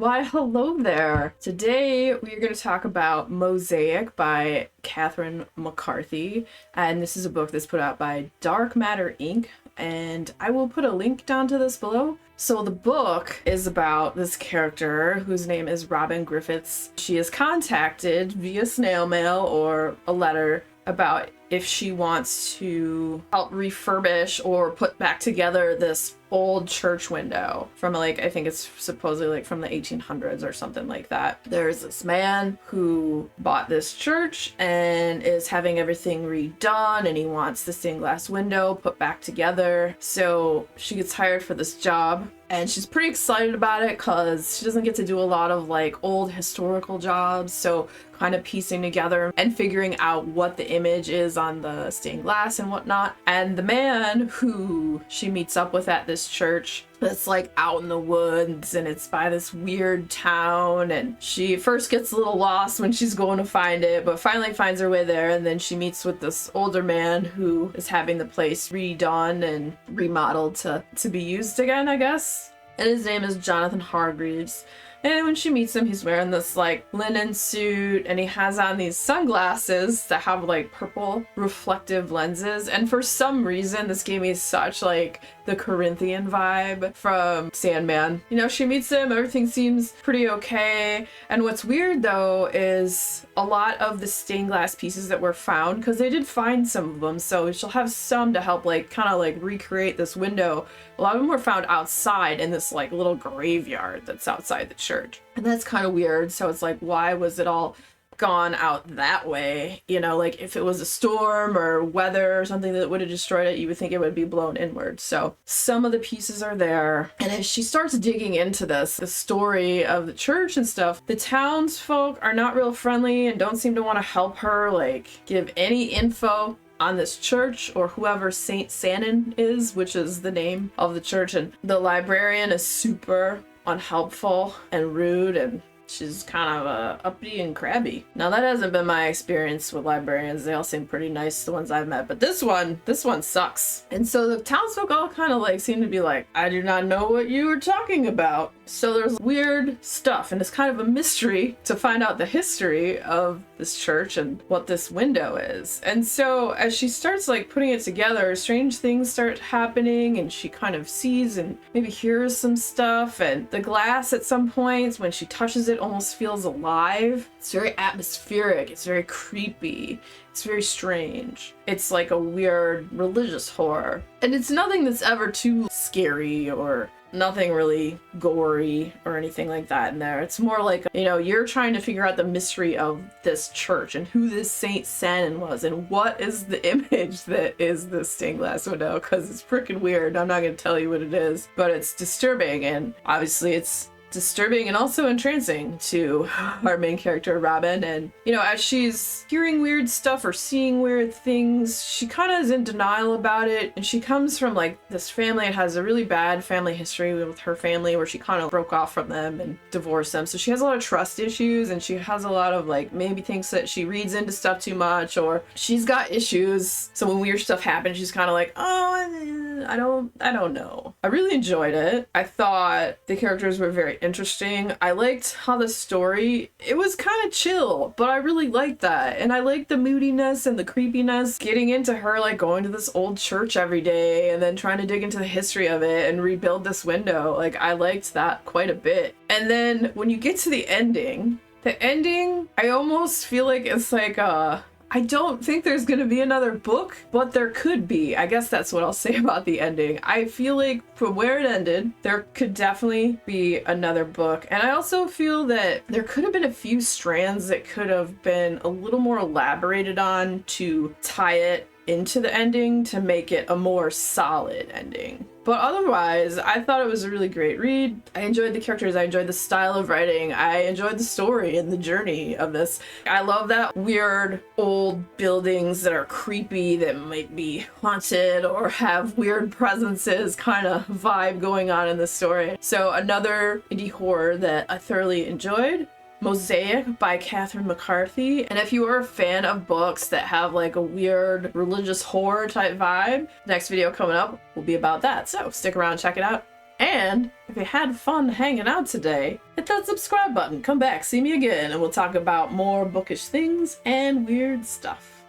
Why, hello there. Today we are going to talk about Mosaic by Catherine McCarthy, and this is a book that's put out by Dark Matter Inc., and I will put a link down to this below. So the book is about this character whose name is Robin Griffiths. She is contacted via snail mail or a letter about if she wants to help refurbish or put back together this old church window from I think it's supposedly from the 1800s or something like that. There's this man who bought this church and is having everything redone, and he wants the stained glass window put back together. So she gets hired for this job, and she's pretty excited about it because she doesn't get to do a lot of old historical jobs. So kind of piecing together and figuring out what the image is on the stained glass and whatnot. And the man who she meets up with at this church, that's out in the woods, and it's by this weird town, and she first gets a little lost when she's going to find it, but finally finds her way there. And then she meets with this older man who is having the place redone and remodeled to be used again, I guess. And his name is Jonathan Hargreaves. And when she meets him, he's wearing this linen suit, and he has on these sunglasses that have purple reflective lenses. And for some reason, this gave me such the Corinthian vibe from Sandman. You know, she meets him, everything seems pretty okay. And what's weird though is a lot of the stained glass pieces that were found, because they did find some of them, so she'll have some to help recreate this window. A lot of them were found outside in this little graveyard that's outside the church. And that's kind of weird. So it's why was it all gone out that way? You know, if it was a storm or weather or something that would have destroyed it, you would think it would be blown inward. So some of the pieces are there. And as she starts digging into the story of the church and stuff, the townsfolk are not real friendly and don't seem to want to help her give any info on this church or whoever Saint Sanin is, which is the name of the church. And the librarian is super unhelpful and rude, and she's kind of uppity and crabby. Now that hasn't been my experience with librarians. They all seem pretty nice, the ones I've met, but this one sucks. And so the townsfolk all kind of seem to be I do not know what you were talking about. So there's weird stuff, and it's kind of a mystery to find out the history of this church and what this window is. And so as she starts putting it together, strange things start happening, and she kind of sees and maybe hears some stuff, and the glass at some points when she touches it almost feels alive. It's very atmospheric, it's very creepy, it's very strange. It's a weird religious horror. And it's nothing that's ever too scary or nothing really gory or anything like that in there. It's more you're trying to figure out the mystery of this church and who this Saint Sanin was and what is the image that is this stained glass window, because it's freaking weird. I'm not going to tell you what it is, but it's disturbing, and obviously it's disturbing and also entrancing to our main character, Robin. And as she's hearing weird stuff or seeing weird things, she kind of is in denial about it. And she comes from this family and has a really bad family history with her family, where she kind of broke off from them and divorced them. So she has a lot of trust issues, and she has a lot of maybe thinks that she reads into stuff too much, or she's got issues. So when weird stuff happens, she's kind of oh, I don't know. I really enjoyed it. I thought the characters were very interesting. I liked how the story, it was kind of chill, but I really liked that. And I liked the moodiness and the creepiness, getting into her going to this old church every day and then trying to dig into the history of it and rebuild this window. I liked that quite a bit. And then when you get to the ending, I almost feel it's I don't think there's going to be another book, but there could be. I guess that's what I'll say about the ending. I feel from where it ended, there could definitely be another book. And I also feel that there could have been a few strands that could have been a little more elaborated on to tie it into the ending to make it a more solid ending. But otherwise, I thought it was a really great read. I enjoyed the characters, I enjoyed the style of writing, I enjoyed the story and the journey of this. I love that weird old buildings that are creepy, that might be haunted or have weird presences kind of vibe going on in the story. So another indie horror that I thoroughly enjoyed. Mosaic by Catherine McCarthy. And if you are a fan of books that have a weird religious horror type vibe, next video coming up will be about that. So stick around, check it out. And if you had fun hanging out today, hit that subscribe button, come back, see me again, and we'll talk about more bookish things and weird stuff.